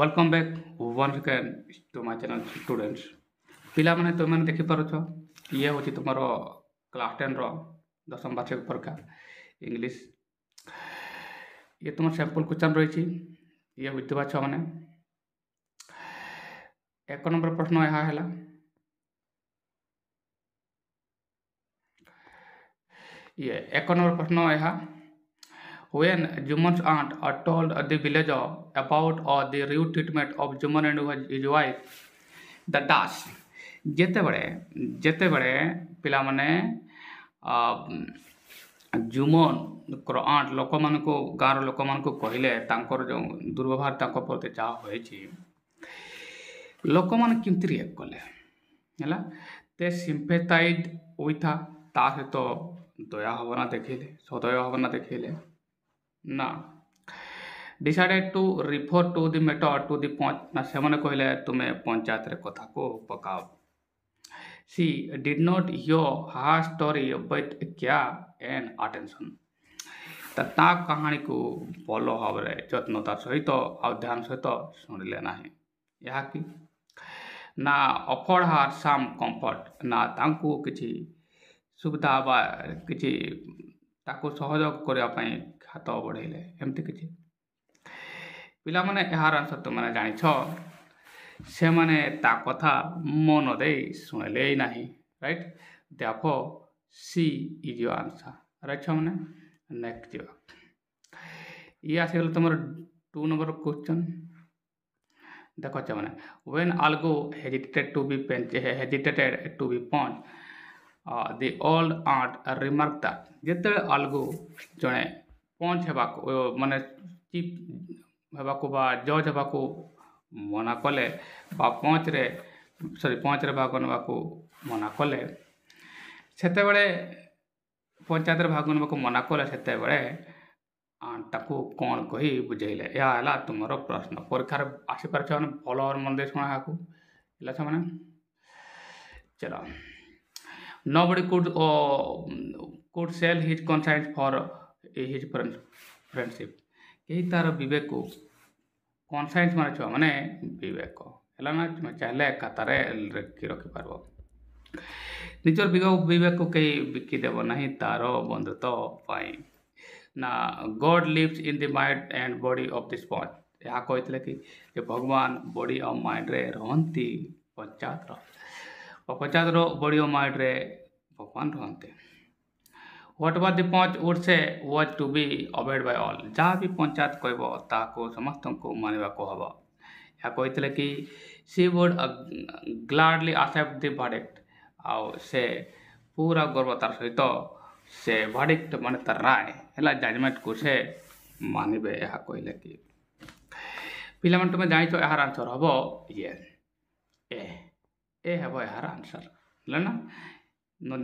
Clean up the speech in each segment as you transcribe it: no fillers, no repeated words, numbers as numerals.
Welcome back once again to my channel students ପିଲାମାନେ ତୁମେମାନେ ଦେଖିପାରୁଛ ଇଏ ହେଉଛି ତୁମର କ୍ଲାସ୍ 10ର ଦଶମ ବାର୍ଷିକ ପରୀକ୍ଷା ଇଂଲିଶ ଇଏ ତୁମର ସାମ୍ପଲ୍ କ୍ୱେଶ୍ଚନ୍ ରହିଛି ଇଏ ବୁଝିଥିବା ଛୁଆମାନେ ଏକ ନମ୍ବର ପ୍ରଶ୍ନ ଏହା ହେଲା ଇଏ ଏକ ନମ୍ବର ପ୍ରଶ୍ନ ଏହା When Juman's aunt told the villager about the rude treatment of Juman and his wife, the dash ଯେତେବେଳେ ପିଲାମାନେ ଜୁମନଙ୍କର ଆଣ୍ଟ ଲୋକମାନଙ୍କୁ ଗାଁର ଲୋକମାନଙ୍କୁ କହିଲେ ତାଙ୍କର ଯେଉଁ ଦୁର୍ବ୍ୟବହାର ତାଙ୍କ ପ୍ରତି ଯାହା ହୋଇଛି ଲୋକମାନେ କେମିତି ରିଆକ୍ଟ କଲେ ହେଲା ଦେ ସିମ୍ପାଥାଇଜ୍ ୱିଥ୍ ତା ସହିତ ଦୟା ଭାବନା ଦେଖେଇଲେ ସଦୟ ଭାବନା ଦେଖେଇଲେ ନା decided to refer to the matter to the ନା ସେମାନେ କହିଲେ ତୁମେ ପଞ୍ଚାୟତରେ କଥାକୁ ପକାଅ she did not hear her story with care and attention ତା କାହାଣୀକୁ ଭଲ ଭାବରେ ଯତ୍ନତା ସହିତ ଆଉ ଧ୍ୟାନ ସହିତ ଶୁଣିଲେ ନାହିଁ ଏହାକି ନା offered her some comfort ନା ତାଙ୍କୁ କିଛି ସୁବିଧା ବା କିଛି ତାକୁ ସହଯୋଗ କରିବା ପାଇଁ ହାତ ବଢ଼େଇଲେ ଏମିତି କିଛି ପିଲାମାନେ ଏହାର ଆନ୍ସର ତୁମେ ଜାଣିଛ ସେମାନେ ତା କଥା ମନ ଦେଇ ଶୁଣିଲେ ନାହିଁ right therefore C is your answer right ଛୁଆମାନେ ନେକ୍ସଟ ଯିବା ଇଏ ଆସିଗଲା ତୁମର 2 ନମ୍ବର କ୍ୱେଶ୍ଚନ୍ ଦେଖ ଛୁଆମାନେ when Algo hesitated to be punched the old aunt remarked that ଯେତେବେଳେ ଆଲଗୁ ଜଣେ ପଞ୍ଚ ହେବାକୁ ମାନେ ଚିଫ୍ ହେବାକୁ ବା ଜଜ୍ ହେବାକୁ ମନା କଲେ ବା ପଞ୍ଚରେ ଭାଗ ନେବାକୁ ମନା କଲେ ସେତେବେଳେ ପଞ୍ଚାୟତରେ ଭାଗ ନେବାକୁ ମନା କଲେ ସେତେବେଳେ ତାକୁ କ'ଣ କହି ବୁଝେଇଲେ ଏହା ହେଲା ତୁମର ପ୍ରଶ୍ନ ପରୀକ୍ଷାରେ ଆସିପାରୁଛ ମାନେ ଭଲ ଭାବରେ ମନ ଦେଇ ଶୁଣ ଏହାକୁ ହେଲା ସେମାନେ ଚଲ Nobody could sell his conscience for his friendship. କେହି ତାର ବିବେକକୁ କନସାଇନ୍ସ ମାନେ ଛୁଆ ମାନେ ବିବେକ ହେଲା ନା ତୁମେ ଚାହିଁଲେ ଖାତାରେ ରଖିପାରିବ ନିଜର ବିବେକକୁ କେହି ବିକିଦେବ ନାହିଁ ତାର ବନ୍ଧୁତ୍ୱ ପାଇଁ ନା God lives in the mind and body of the sponge ଏହା କହିଥିଲେ କି ଯେ ଭଗବାନ ବଡି ଆଉ ମାଇଣ୍ଡରେ ରହନ୍ତି ପଞ୍ଚାୟତର ବଡି ଓ ମାଇଣ୍ଡରେ ଭଗବାନ ରହନ୍ତି whatever the punch would say was to be obeyed by all ଯାହା ବି ପଞ୍ଚାୟତ କହିବ ତାହାକୁ ସମସ୍ତଙ୍କୁ ମାନିବାକୁ ହେବ ଏହା କହିଥିଲେ କି she would gladly accept the verdict ଆଉ ସେ ପୁରା ଗର୍ବତାର ସହିତ ସେ verdict ମାନେ ତାର ରାୟ ହେଲା ଜଜମେଣ୍ଟକୁ ସେ ମାନିବେ ଏହା କହିଲେ କି ପିଲାମାନେ ତୁମେ ଜାଣିଛ ଏହାର ଆନ୍ସର ହେବ ଇଏ ଏ ହେବ ଏହାର ଆନ୍ସର ହେଲା ନା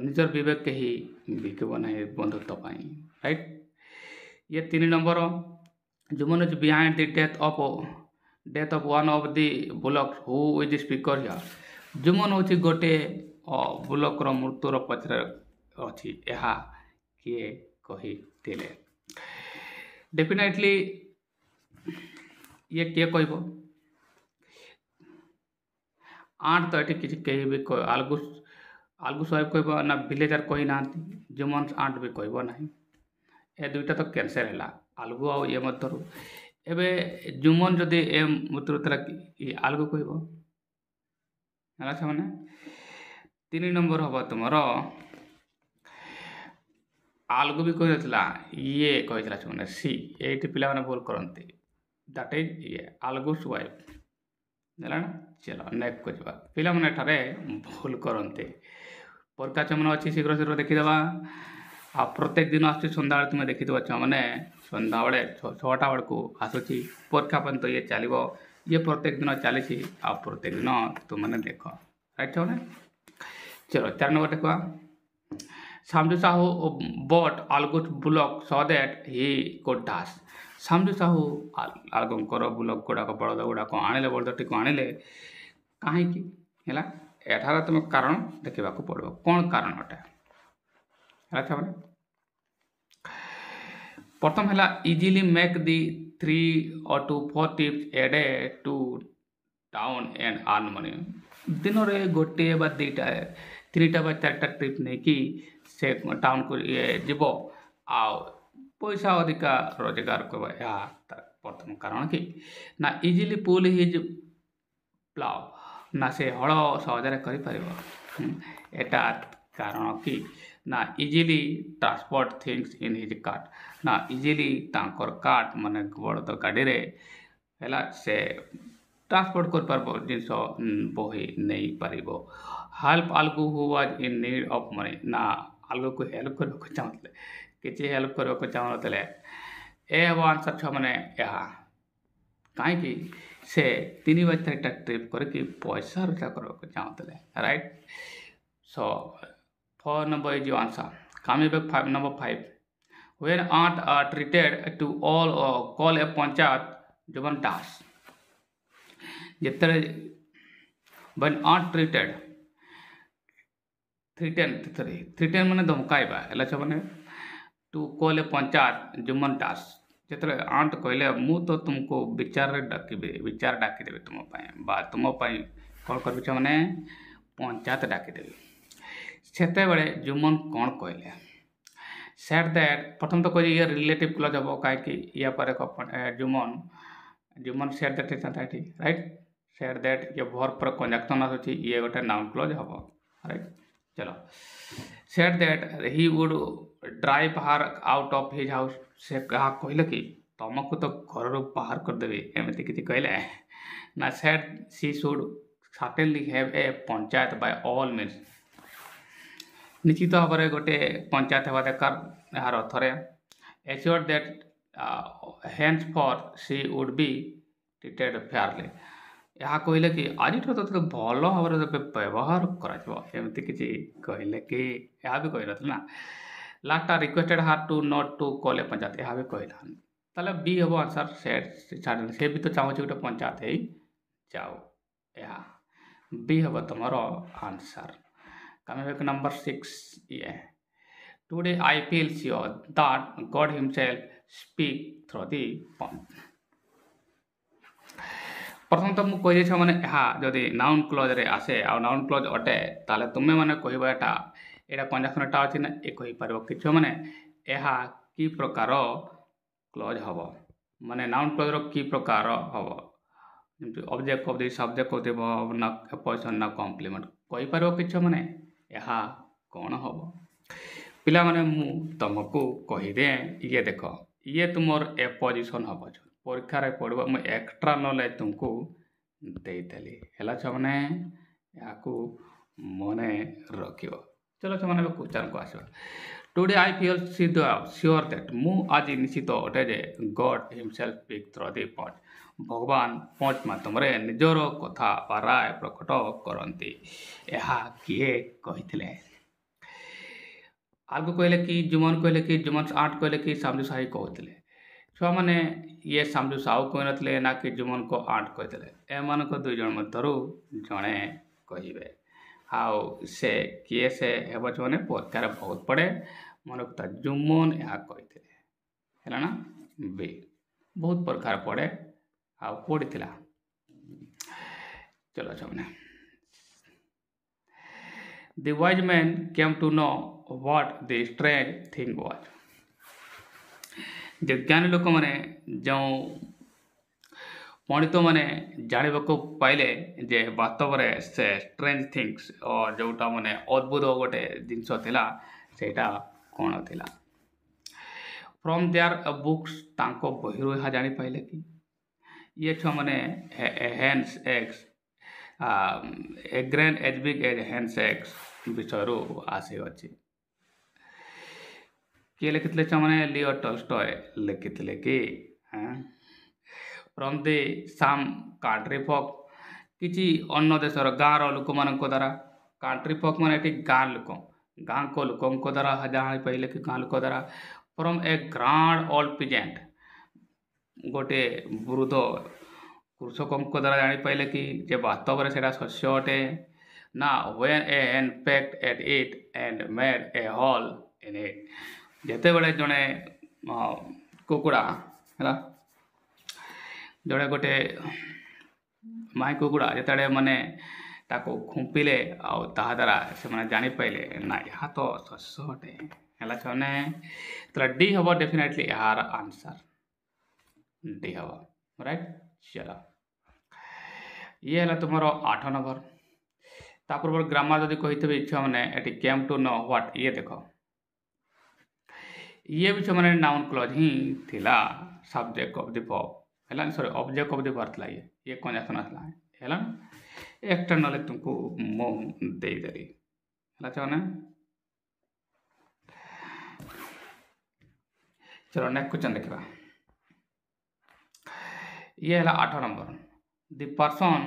ନିଜର ବିବେକ କେହି ବିକିବ ନାହିଁ ବନ୍ଧୁତ୍ୱ ପାଇଁ ରାଇଟ୍ ଇଏ 3 number Juman is behind the death of one of the bullocks who is the speaker here Juman ହେଉଛି ଗୋଟେ ବୁଲକର ମୃତ୍ୟୁର ପଛରେ ଅଛି ଏହା କିଏ କହିଥିଲେ ଡେଫିନେଟଲି ଇଏ କିଏ କହିବ ଆଣ୍ଟ ତ ଏଠି କିଛି କେହି ବି ଆଲଗୁ ସାହେବ କହିବ ନା ଭିଲେଜର କହିନାହାନ୍ତି ଜୁମନ୍ସ ଆଣ୍ଟ ବି କହିବ ନାହିଁ ଏ ଦୁଇଟା ତ କ୍ୟାନ୍ସେଲ ହେଲା ଆଲଗୁ ଆଉ ଇଏ ମଧ୍ୟରୁ ଏବେ ଜୁମନ ଯଦି ଏ ମୃତ୍ୟୁ ଥିଲା ଆଲଗୁ କହିବ ହେଲା ସେମାନେ 3 ନମ୍ବର ହେବ ତୁମର ଆଲଗୁ ବି କହିନଥିଲା ଇଏ କହିଥିଲା ସେମାନେ ସି ଏଇଠି ପିଲାମାନେ ଭୁଲ କରନ୍ତି ଦ୍ୟାଟ୍ ଇଜ୍ ଇଏ ଆଲଗୁସ୍ ୱାଇଫ୍ ହେଲା ନା ଚଲ ନେକ୍ସଟ ଯିବା ପିଲାମାନେ ଏଠାରେ ଭୁଲ କରନ୍ତି ପରୀକ୍ଷା ଚମନ ଅଛି ଶୀଘ୍ର ଦେଖିଦେବା ଆଉ ପ୍ରତ୍ୟେକ ଦିନ ଆସୁଛି ସନ୍ଧ୍ୟାବେଳେ ତୁମେ ଦେଖିଦେବ ଛୁଆମାନେ ସନ୍ଧ୍ୟାବେଳେ 6ଟା ବେଳକୁ ଆସୁଛି ପରୀକ୍ଷା ପର୍ଯ୍ୟନ୍ତ ଇଏ ଚାଲିବ ଇଏ ପ୍ରତ୍ୟେକ ଦିନ ଚାଲିଛି ଆଉ ପ୍ରତ୍ୟେକ ଦିନ ତୁମମାନେ ଦେଖ ରାଇଟ୍ ଛୁଆମାନେ ଚଲ 4 ନମ୍ବର ଦେଖିବା Samjhu Sahu but Algu's bullock saw that he could dash Samjhu Sahu ଆଲଗୁଙ୍କର ବୁଲକ ଗୁଡ଼ାକ ବଳଦ ଗୁଡ଼ାକ ଆଣିଲେ ବଳଦଟିକୁ ଆଣିଲେ କାହିଁକି ହେଲା ଏଠାରେ ତୁମେ କାରଣ ଦେଖିବାକୁ ପଡ଼ିବ କ'ଣ କାରଣ ଅଟେ ହେଲା ଛୁଆମାନେ प्रथम है easily make the 3 or 4 tips a day to town and earn money दिन में गोटे बा दुईटा 3टा 4टा ट्रिप नहीं कि से टाउन को जीव आ पैसा अधिका रोजगार करवा या प्रथम कारण कि ना इजिली पुल हिज प्लाव ना से हल सहजरे एटा कारण कि ना easily transport things in his cart ना इजिली तांकर कार्ट माने बड़ गाड़ी रे है से ट्रांसपोर्ट कर पार जिनस बही नहीं पार help Algu who was in need of money ना आलगू को हेल्प करने चाहते किसी हेल्प करने चाहूले ए हम आंसर छ मैंने यहाँ कहीं से 3 टा ट्रिप करके पैसा रोजगार करने चाहते right so 4 number is your answer coming back 5 number 5 when aunt are treated to all call a panchayat juban das जितने when aunt treated threaten माने धमकाइबा एला छ माने टू कॉल ए पंचायत जुमन टास जितने आंट कहले मु तो तुमको विचार डाकी देबे तुम बा तुम कौन कर माने पंचायत डाकी देबे सेते बेले जुमन कौन कहले सेट दैट प्रथम तो कोई ये रिलेटिव क्लॉज हम कहीं या पर Juman set that right set that ये भर पर कंजक्शन आसुची ये गोटे नाउन क्लॉज हम राइट चलो set that he would drive her out of his house से कहा कहले कि तुमको तो घर बाहर कर देबे एमती किसी कहले ना said she should certainly have a panchayat by all means निश्चित भाव में गोटे पंचायत हवा दरकार यार अर्थरे assure that henceforth she would be treated fairly यहाँ कहले कि आज तो भल भाव व्यवहार करमती किसी कहले कि यह भी कही ना लास्ट रिक्वेस्टेड हार टू नॉट टू कॉल ए पंचायत यह भी कहला ताले बी हम आंसर से भी तो चाहूँ गोटे पंचायत ही जाओ यह बी हम तुम answer coming back number 6 yeah today I feel sure that God himself speak through the pond प्रथम तो मुझे कही मैंने यहाँ जदि नाउन क्लोज रे आसे आ नाउन क्लोज अटे ताले तुम्हें मैंने कहबा एटा कंजक्शन एटा अच्छी ना ये कही पार कि मैंने यह कि प्रकार क्लोज हम माने नाउन क्लोज रो कि प्रकार हम ऑब्जेक्ट ऑफ द सब्जेक्ट होते ना पोजिशन ना कॉम्प्लीमेंट कही पार कि मैंने यह कौन हम पिला माने मु तुमको कहीदे ये देख ये तुमर ए पोजिशन हम परीक्षा रे पढ़वा मु एक्स्ट्रा नॉलेज तुमको देदेली है मैंने यहाँ मने रखियो चलो मैंने क्वेश्चन को आस today I feel sure that मु आज निश्चित अटे जे God himself speak through the panch भगवान पंच माध्यम निजर कथा बा राय प्रकट करती यह किए कही आगु कहले कि जुमन आठ कहले कि सामजू साही कहते छुआ मैंने ये सामजू साहू कही नथिले ना कि जुमन को आठ कहते एमान दुई जन मध्य जड़े कहे हाउ से किए से मैंने परीक्षार बहुत पड़े मन कथा जुमन यह कहते है ना बी बहुत प्रकार पड़े आ कोड़ी थिला चलो मैंने the wise man came to know what the strange thing was जो ज्ञानी लोक मैंने जो पंडित मैंने जानवा को पाइले जे वास्तव में से स्ट्रेंज थिंग्स और जोटा मैंने अद्भुत गोटे जिनस सेटा कौन थिला फ्रॉम देयर बुक्स तांको बहिरू यहाँ जानी पाइले कि ये छो मैंने hands ex a grand as big as hands ex विषय आसी अच्छी किए लिखी छो मैंने लियो टॉल्स्टॉय लिखी कि फ्रॉम द साम कंट्री फॉक किसी अन्य देशर गाँव लोक मान द्वारा कंट्री फॉक मैंने गाँ लोक गाँ को लोकों द्वारा जानी पाइले कि गाँ लोक द्वारा from A grand old peasant गोटे वृद्ध कृषकों द्वारा जानी पाइले कि जे वास्तव में सेटा शस्य अटे ना when a hand pecked at it and made a hole in it जिते बड़े जड़े କୁକୁଡ଼ା ହେଲା ଜଣେ ଗୋଟେ ମାଇ କୁକୁଡ଼ା ଯେତେବେଳେ ମାନେ ତାକୁ ଖୁମ୍ପିଲେ ଆଉ ତାହା ଦ୍ୱାରା ସେମାନେ ଜାଣିପାରିଲେ ନା ଏହା ତ ଶସ୍ୟ ଅଟେ ହେଲା ସେମାନେ ତାହେଲେ ଡି ହେବ ଡେଫିନେଟଲି ଏହାର ଆନ୍ସର୍ ଡି ହେବ ରାଇଟ୍। ଚଲ ଇଏ ହେଲା ତୁମର 8 ନମ୍ବର। ତା ପୂର୍ବରୁ ଗ୍ରାମାର ଯଦି କହିଥିବେ ଛୁଆମାନେ ଏଠି କେମ୍ ଟୁ नो ହ୍ୱାଟ୍ ଇଏ ଦେଖ ଇଏ ବି ଛୁଆମାନେ ନାଉନ୍ କ୍ଲଜ୍ ହିଁ ଥିଲା ସବଜେକ୍ଟ ଅଫ୍ ଦି ଭର୍ବ ହେଲା ସରି ଅବଜେକ୍ଟ ଅଫ୍ ଦି ଭର୍ବ ଥିଲା ଇଏ କଞ୍ଜକ୍ସନ୍ ଆସିଲା ହେଲା ଏକ୍ସଟ୍ରା ନଲେଜ ତୁମକୁ ମୁଁ ଦେଇଦେଲି ହେଲା ଛୁଆମାନେ। चलो नेक्स्ट क्वेश्चन देखा ये है 8 number the person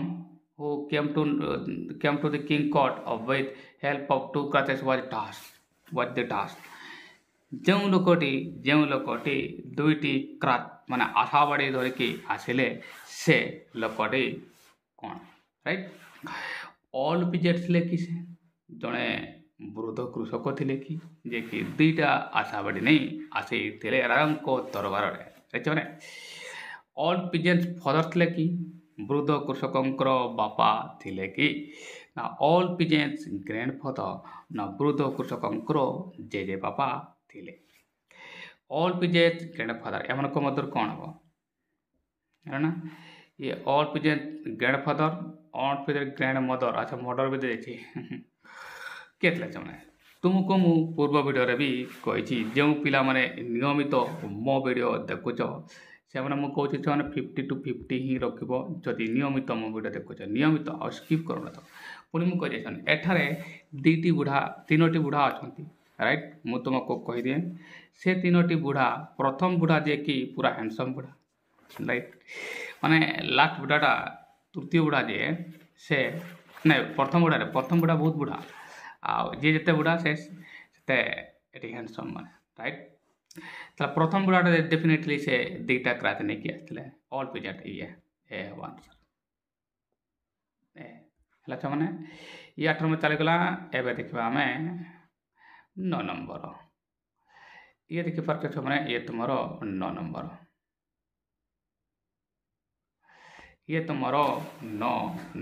who came to the king court of with help of 2 crutches was the task जो लोकटी दुईटी क्राच माने आशा बाड़ी धरिकी आसिले से लोकटी कौन राइट ऑल पिजेट्स लेखी से जड़े वृद्ध कृषक थे कि जे कि दुईटा आशा बाड़ी नहीं आसी राजा दरबार मैंने ऑल पिजेंट्स फादर थे कि वृद्ध कृषक बापा थे कि ना ऑल पिजेंट्स ग्रैंडफादर ना वृद्ध कृषक जेजे बापा थे ऑल पिजेंट्स ग्रैंडफादर एम मध्य कौन हम है ना ये all peasants grandfather all peasants grand mother अच्छा मदर भी देखी केतले चमने तुमको मु पूर्व वीडियो रे भी कही जो पिला माने नियमित मो वीडियो देखुच से मु कहूँ से 50 to 50 ही रखिब जदि नियमित मो वीडियो देखुच नियमित और स्किप करूना तो पुणी मुझे कही एठारे दीटी बुढ़ा तीनोटी बुढ़ा अच्छा राइट मु तुमको कही दिए से तीनोटी बुढ़ा प्रथम बुढ़ा जे कि पूरा हैंडसम बुढ़ा राइट माने लास्ट बुढ़ाटा तृतीय बुढ़ा जे से नहीं प्रथम बुढ़ा बहुत बुढ़ा आउ जी जिते बुढ़ा से हैंडसम माने राइट तो प्रथम बुढ़ाटा डेफिनेटली से दुईटा क्राच नहीं कि आसते ऑल पिजेंट ये आंसर है मैंने ये 8 नंबर चलीगला एवं देखा आम 9 नंबर ये देखिपार मैंने ये तुम 9 नंबर ये तुम 9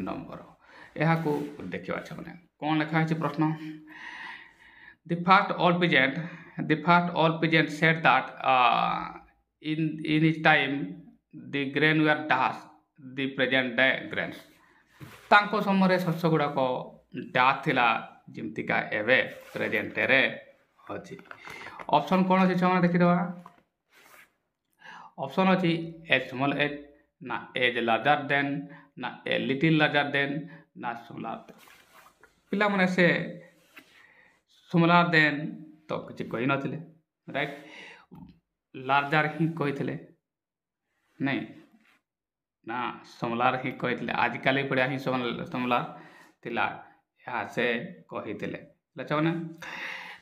नंबर यहाँ को देखा मैंने कौन लिखा है प्रश्न the first all peasant said that in his time the grain were dash the present day grains तांको समय शस्य गुड़ाक डा थिला जमतीका एवे प्रेजेंट रे अछि ऑप्शन कौन अच्छी छुआ देखीदे ऑप्शन अच्छी एज स्मॉल एज ना एज लार्जर देन ना ए लिटिल लार्जर देन ना स्मॉलर पिला माने से स्मॉलर देन तो किसी कही नथिले राइट लार्जर ही कही नहीं ना स्मॉलर ही कही आजिकल पढ़िया ही स्मॉलर थिला यहाँ से कही मैंने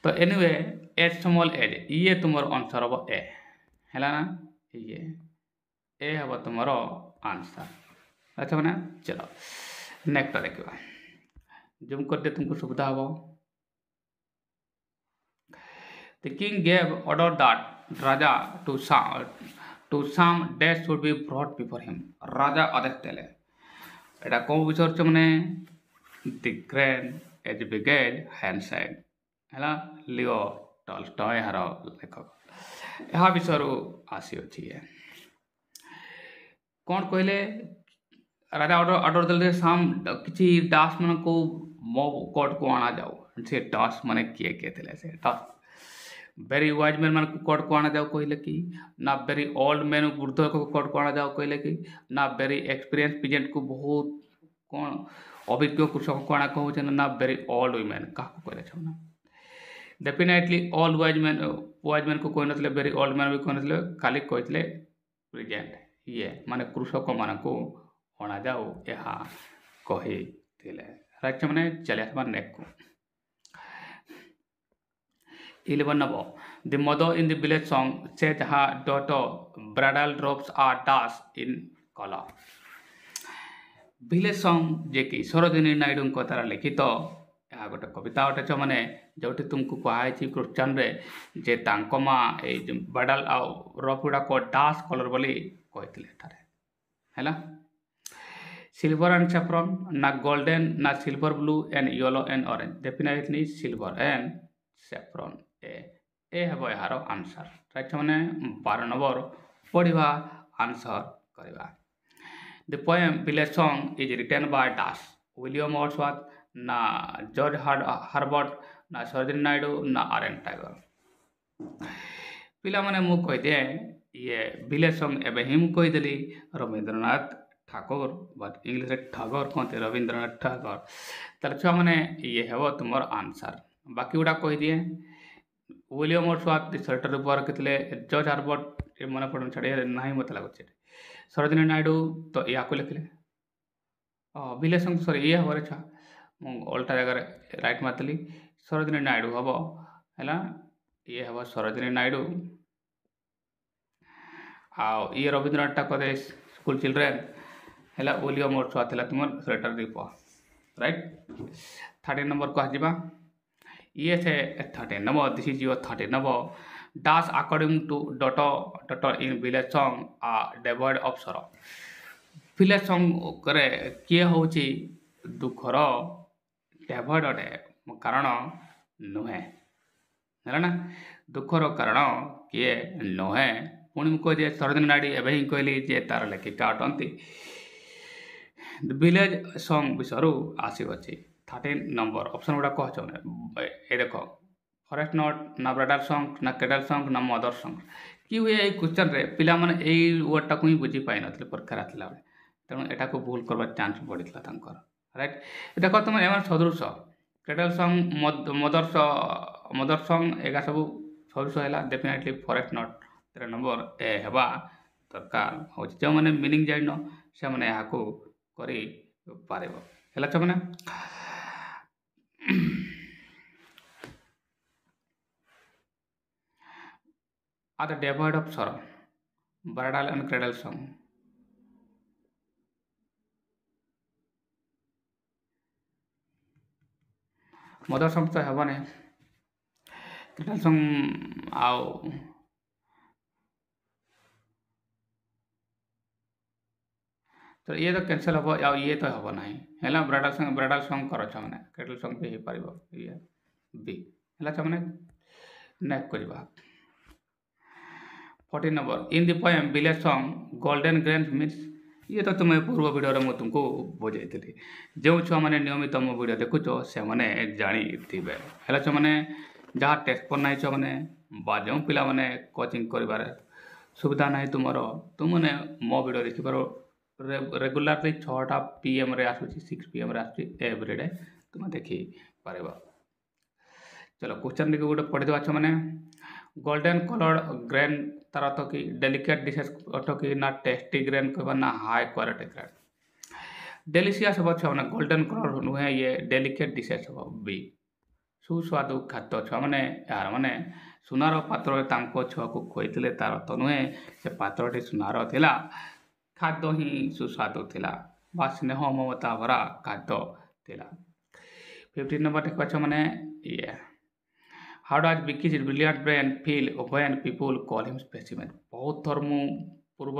तो एनीवे एज स्मॉल एज ये तुम आंसर हम ए है ना ये ए हम तुम आंसर अच्छा मैंने चलो नेक्स्ट देखा जूम कर दे तुमको सुविधा हम The king gave order that Raja to some dash should be brought before him. Raja आदेश देले एटा कौन विषय मैंने the grand as began handshake है लियो टॉल्स्टॉय हार लेखक यह विषय आसी अच्छी है कौन कहले राजा ऑर्डर देले साम किसी दास मन को मो कोर्ट को आना जाओ से दास माने किए थे से दास वेरी वाइज मैन मान को कोर्ट को आना जाओ कहले कि ना वेरी ओल्ड मैन वृद्ध को कोर्ट को आना जाओ कहले कि ना वेरी एक्सपीरियंस पिजेंट को बहुत कौन अभिज्ञ कृषक को आना कहूँ ना वेरी ओल्ड वुमेन क्या कहले छना डेफिनेटली ऑल वाइज मैन को कही नथिले वेरी ओल्ड मैन भी कही नथिले खाली कहते प्रेजेंट ये माने कृषक मान को अणा जाओ यह कही राइट मैंने चले आसमा नेक्स्ट को 11 number the mother in the village song said her daughter bridal drops are डास इन कलर विलेज सॉन्ग जे कि सरोजिनी नायडू द्वारा लिखित ଏହା ଗୋଟେ କବିତା ଅଟେ ଛୁଆମାନେ, ଯେଉଁଠି ତୁମକୁ କୁହାଯାଇଛି କ୍ୱେଶ୍ଚନରେ ଯେ ତାଙ୍କ ମା ଏଇ ଯେଉଁ ବାଡାଲ ଆଉ ରଫ୍ ଗୁଡ଼ାକ ଡାସ୍ କଲର୍ ବୋଲି କହିଥିଲେ ଏଠାରେ ହେଲା। Silver and saffron, na golden, na silver blue and yellow and orange. Definitely silver and saffron. ए ହେବ ଏହାର ଆନ୍ସର୍। ରାଇଟ୍ ମାନେ 12 ନମ୍ବର ପଢ଼ିବା ଆନ୍ସର୍ କରିବା। The poem Village Song is written by Dash, William Wordsworth, ନା ଜର୍ଜ ହାର୍ବର୍ଟ, ନା ସରୋଜିନୀ ନାଇଡୁ, ନା RN. Tagore. ପିଲାମାନେ ମୁଁ କହିଦିଏ ଇଏ ଭିଲେଜ ସଙ୍ଗ ଏବେ ହିଁ ମୁଁ କହିଦେଲି ରବୀନ୍ଦ୍ରନାଥ ଠାକୁର, ବା ଇଂଲିଶରେ ଠାଗର କହନ୍ତି, ରବୀନ୍ଦ୍ରନାଥ ଠାଗର। ତାହେଲେ ଛୁଆମାନେ ଇଏ ହେବ ତୁମର ଆନ୍ସର୍। ବାକି ଗୁଡ଼ା କହିଦିଏ। ୱିଲିୟମ ୱର୍ଡସୱାର୍ଥ ଦି ସଲ୍ଟର ଉପହାର ରଖିଥିଲେ। ଜର୍ଜ ହାର୍ବର୍ଟ ଏ ମନେ ପଡ଼ୁନି, ଛାଡ଼ି ନାହିଁ ମୋତେ ଲାଗୁଛି। ସରୋଜିନୀ ନାଇଡୁ ତ ୟାକୁ ଲେଖିଲେ। ଭିଲେଜ ସଙ୍ଗ ସରି ଇଏ ହେବରେ ଛୁଆ, ମୁଁ ଅଲଟା ଜାଗାରେ ରାଇଟ୍ ମାରିଥିଲି। ସରୋଜିନୀ ନାଇଡୁ ହେବ ହେଲା, ଇଏ ହେବ ସରୋଜିନୀ ନାଇଡୁ। ଆଉ ଇଏ ରବୀନ୍ଦ୍ରନାଥ ଠାକୁର ସ୍କୁଲ ଚିଲଡ୍ରେନ୍ ହେଲା, ୱିଲିୟମ ୱର୍ଡସୱାର୍ଥ ହେଲା ତୁମର ସ୍ୱେଟର ଦୀପ। ରାଇଟ୍ 13 ନମ୍ବରକୁ ଆସିଯିବା। ଇଏ ସେ 13 number, this is your 13 number. ଡାସ୍ according to daughter in village song devoid of ସର। ଭିଲେଜ ସଙ୍ଗରେ କିଏ ହେଉଛି ଦୁଃଖର ଡେଭଏଡ୍ ଅଟେ, କାରଣ ନୁହେଁ ହେଲା ନା, ଦୁଃଖର କାରଣ କିଏ ନୁହେଁ। ପୁଣି ମୁଁ କହିଦିଏ ସରୋଜିନୀ ନାଇଡୁ ଏବେ ହିଁ କହିଲି ଯେ ତାର ଲେଖିକା ଅଟନ୍ତି। ଭିଲେଜ ସଙ୍ଗ ବିଷୟରୁ ଆସିଅଛି। 13 ନମ୍ବର ଅପସନ୍ ଗୁଡ଼ା କହୁଛନ୍ତି ଏ ଦେଖ, ଫରେଷ୍ଟ ନଟ୍, ନା ବ୍ରାଇଡାଲ ସଙ୍ଗ, ନା କ୍ରେଡଲ ସଙ୍ଗ, ନା ମଦର ସଙ୍ଗ। କି ହୁଏ ଏଇ କ୍ୱେଶ୍ଚନରେ ପିଲାମାନେ ଏଇ ୱାର୍ଡ଼ଟାକୁ ହିଁ ବୁଝିପାରିନଥିଲେ ପରୀକ୍ଷାରେ ଆସିଲା ବେଳେ, ତେଣୁ ଏଟାକୁ ଭୁଲ କରିବାର ଚାନ୍ସ ବଢ଼ିଥିଲା ତାଙ୍କର। ରାଇଟ୍ ଦେଖ ତୁମେ ଏମାନେ ସଦୃଶ, କ୍ରେଡଲ ସଙ୍ଗ, ମଦର ସଙ୍ଗ ଏଗା ସବୁ ସଦୃଶ ହେଲା। Definitely forest not 13 number A ହେବା ଦରକାର ହେଉଛି। ଯେଉଁମାନେ ମିନିଂ ଜାଣିନ ସେମାନେ ଏହାକୁ କରିପାରିବ ହେଲା ଛୁଆମାନେ। Are the devoid of sorrow, bridal and cradle song. ମଦର ସଙ୍ଗ ତ ହେବନି, କ୍ରେଡଲ ସଙ୍ଗ ଆଉ ତ ଇଏ ତ କ୍ୟାନସଲ୍ ହେବ, ଆଉ ଇଏ ତ ହେବ ନାହିଁ ହେଲା। ବ୍ରାଇଡାଲ ସଙ୍ଗ କର ଛୁଆମାନେ, କ୍ରେଡଲ ସଙ୍ଗ ବି ହେଇପାରିବ, ଇଏ ବି ହେଲା ଛୁଆମାନେ। ନେକ୍ସଟ କରିବା 14 number. In the poem village song golden grains means. ଇଏ ତ ତୁମେ ପୂର୍ବ ଭିଡ଼ିଓରେ ମୁଁ ତୁମକୁ ବୁଝେଇଥିଲି। ଯେଉଁ ଛୁଆମାନେ ନିୟମିତ ମୋ ଭିଡ଼ିଓ ଦେଖୁଛ ସେମାନେ ଜାଣିଥିବେ ହେଲା ଛୁଆମାନେ। ଯାହା ଟେଷ୍ଟ ଫୋନ୍ ନାହିଁ ଛୁଆମାନେ, ବା ଯେଉଁ ପିଲାମାନେ କୋଚିଂ କରିବାରେ ସୁବିଧା ନାହିଁ ତୁମର, ତୁମମାନେ ମୋ ଭିଡ଼ିଓ ଦେଖିପାର। ରେଗୁଲାରଲି 6ଟା PM ଆସୁଛି, 6 PM ଆସୁଛି ଏଭ୍ରିଡେ, ତୁମେ ଦେଖିପାରିବ। ଚलो କ୍ୱେଶ୍ଚନ୍ ଟିକେ ଗୋଟେ ପଢ଼ିଦେବା ଛୁଆମାନେ। ଗୋଲ୍ଡେନ୍ କଲର୍ଡ ଗ୍ରେନ୍ ତାର ଅର୍ଥ କି ଡେଲିକେଟ୍ ଡିସେସ୍ ଅର୍ଥ କି, ନା ଟେଷ୍ଟି ଗ୍ରେନ୍ କହିବା, ନା ହାଇ କ୍ୱାଲିଟି ଗ୍ରେନ୍। ଡେଲିସିୟସ୍ ହେବ ଛୁଆମାନେ, ଗୋଲ୍ଡେନ୍ କଲର୍ ନୁହେଁ, ଇଏ ଡେଲିକେଟ୍ ଡିସେସ୍ ହେବ ବି। ସୁସ୍ୱାଦୁ ଖାଦ୍ୟ ଛୁଆମାନେ, ଏହାର ମାନେ ସୁନାର ପାତ୍ରରେ ତାଙ୍କ ଛୁଆକୁ ଖୋଇଥିଲେ ତାର ଅର୍ଥ ନୁହେଁ ସେ ପାତ୍ରଟି ସୁନାର ଥିଲା, ଖାଦ୍ୟ ହିଁ ସୁସ୍ୱାଦୁ ଥିଲା, ବା ସ୍ନେହ ମମତା ଭରା ଖାଦ୍ୟ ଥିଲା। 15 ନମ୍ବର ଦେଖିବା ଛୁଆମାନେ, ଇଏ How does Vicky's brilliant brain feel when people call him specimen? ବହୁତ ଥର ମୁଁ ପୂର୍ବ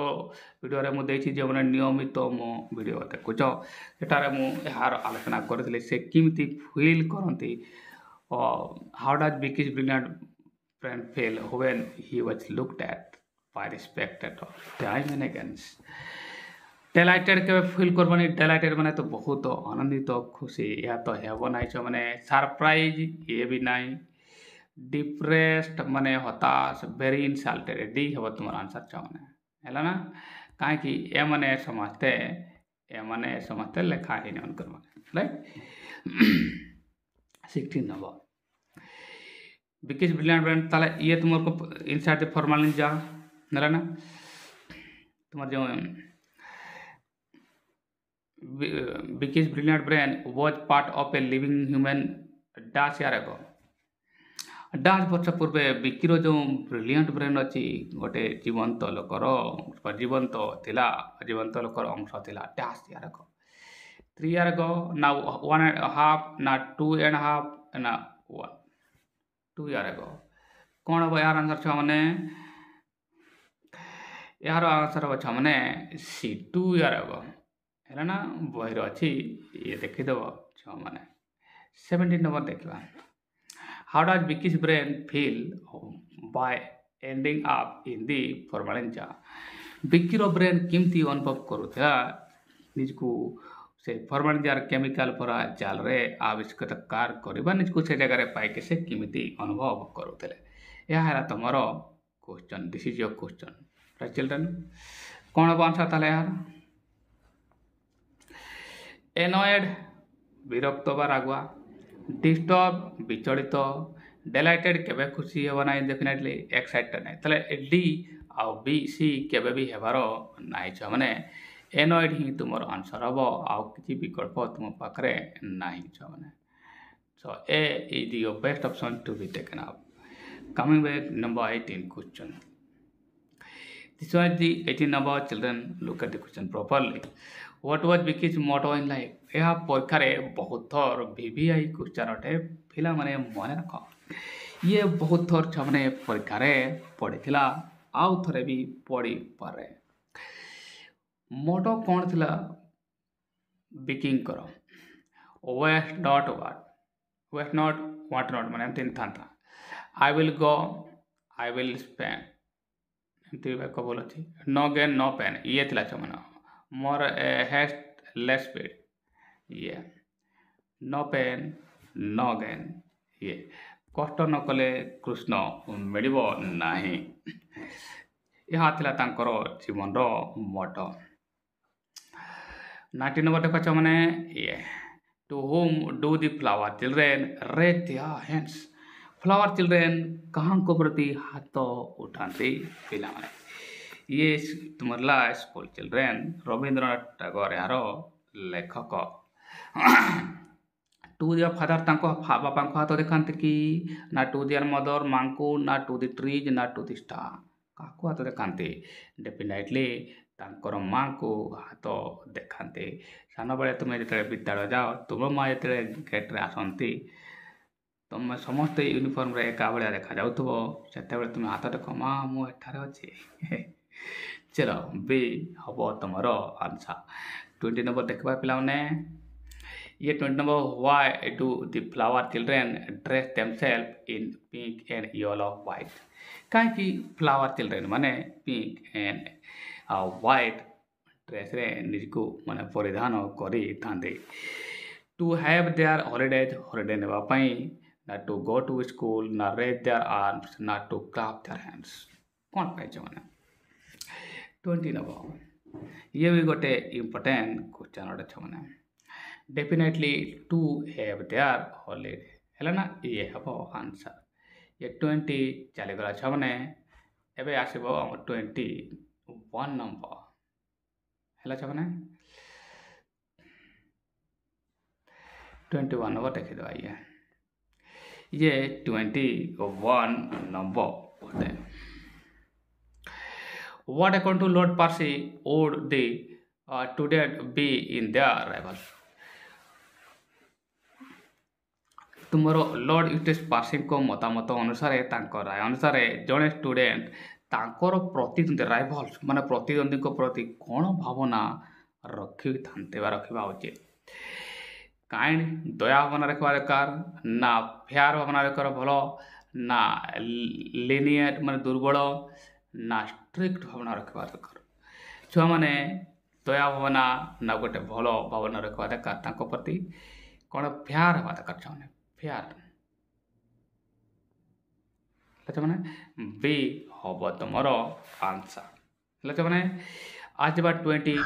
ଭିଡ଼ିଓରେ ମୁଁ ଦେଇଛି, ଯେଉଁମାନେ ନିୟମିତ ମୋ ଭିଡ଼ିଓ ଦେଖୁଛ ସେଠାରେ ମୁଁ ଏହାର ଆଲୋଚନା କରିଥିଲି, ସେ କେମିତି ଫିଲ୍ କରନ୍ତି। How does Vicky's brilliant brain feel when he was looked at by the spectator time and again? ଡେଲାଇଟେଡ଼ କେବେ ଫିଲ୍ କରବନି। ଡେଲାଇଟେଡ଼ ମାନେ ତ ବହୁତ ଆନନ୍ଦିତ, ଖୁସି, ଏହା ତ ହେବ ନାହିଁ ଛୁଆମାନେ। ସରପ୍ରାଇଜ୍ ଇଏ ବି ନାହିଁ। डिप्रेस्ड माने हताश, वेरी इनसल्टेड, डी हे तुम आंसर छुआने है ना। कहीं एमने समस्ते लेखा ही नहीं कर right. 16 number wikis brilliant brain, ताले ये तुमको इनसाइड द फॉर्मलिन जा है ना। तुम्हारे जो wikis brilliant brain was part of a living human dance year ago. 10 ବର୍ଷ ପୂର୍ବେ ବିକିର ଯେଉଁ ବ୍ରିଲିଆଣ୍ଟ ବ୍ରେନ୍ ଅଛି, ଗୋଟେ ଜୀବନ୍ତ ଲୋକର ଅଂଶ ଥିଲା, dash ୟାରକ 3 years ago, now 1.5, now 2.5, now 1. 2 years ago. कौन हम यार आंसर छुआ यार आंसर हम छुआ सी 2 years ago है ना बहिर अच्छी ये देखीदेव छुआ मैंने 17 नंबर देखा how does Vicky's brain feel by ending up in the formalin jar विकीर ब्रेन केमती अनुभव करूला निजको से फॉर्मालिंजार केमिकल परा जाल रे आविष्कार करबा निजको से जगह रे पाई के से केमिति अनुभव करूले यह है तुमरो question this is your question right children कौन अब आंसर ताले यार एनॉयड विरक्त बा रागुआ डिस्टर्ब विचलित डेलाइटेड केबे खुशी हेबा ना डेफिनेटली एक्साइटेड नहीं तले डी आ बी सी केबे भी हेबारो नाही छ माने एनॉयड ही तुमर आंसर हबो आ किछि विकल्प तुम पाखरे नाही छ माने so a is your best option to be taken up coming back number 18 question this was the 18 number children look at the question properly what was Vicky's motto in life यह परीक्षा रे बहुत थर VVI क्वेश्चन अटे पिला माने मन रख ये बहुत थर छमने परीक्षा रे पढ़िथिला आउ थरे भी पढ़ी पारे मोटो कौन थिला बिकिंग करो वेस्ट नॉट वाट नॉट माने तीन था I will go I will spend एमती कबल अच्छी नो गेन नो पेन ये थिला छमना मोर हैस्ट लेस स्पीड ये नो पेन नो गेन ये कष्ट न कले कृष्ण मिल नाही यह थिला तांकर जीवन रो मोटो 19 नंबर देखा मैंने ये to whom do the flower children raise their hands flower children कहाँ को प्रति हाथ उठाते पिला माने ये तुमरला स्कूल चिल्ड्रेन रवींद्रनाथ टैगोर यार लेखक टू दियर फादर तांको बापा को हाथ देखाते कि ना टू दियर मदर मांको ना टू द ट्रीज ना टू द स्टार काको हाथ देखाते डेफिनेटली तांकर माँ को हाथ देखाते सान बेले तुम्हें जो विद्यालय जाओ तुम माँ जो गेट्रे आसती तुम समस्त यूनिफॉर्म रे एका भाया देखा जाउथबो सेते बेले तुम हाथ देख माँ मु एठारे अछि चलो बी हबो तुमरो आंसर 20 नंबर देखबा पिला ने ये 20 number why do the flower children dress themselves in pink and yellow white काहे कि फ्लावर चिल्ड्रेन माने पिंक एंड व्हाइट ड्रेस रे निजको माने परिधान करी थांदे टू हैव देयर हॉलिडे नेबा पई not to go to school, not raise their arms, not to clap their hands. कौन पाइछ माने 20 नंबर ये भी गोटे इम्पोर्टेंट क्वेश्चन अटे छ माने definitely to have their holiday हैला ना ये हबो आंसर ये 20 चले गला छ माने एबे आसीबो 21 नंबर हैला छ माने 21 नंबर देखि दो आइए ये 21 नंबर होते हैं What according to Lord Percy would the student be in their arrival? तुमरो लॉर्ड यूटिस पार्सी को मतामत अनुसार तांको राय अनुसार जड़े स्टूडेंट तांकर प्रतिद्वंदी राइवल्स माने प्रतिद्वंदी को प्रति कौन भावना रखी था रखा उचित काइंड दया भावना रखा दरकार ना फेयर भावना रखा भल ना लिनियट माने दुर्बल ना स्ट्रिक्ट भावना रखा दरकार छुआ मैंने दया भावना ना गोटे भल भावना रखा दरकार प्रति कौन फेयर हवा दरकार छुआ मैंने फेयर मैंने बी हम तुम आंसर मैंने आज 20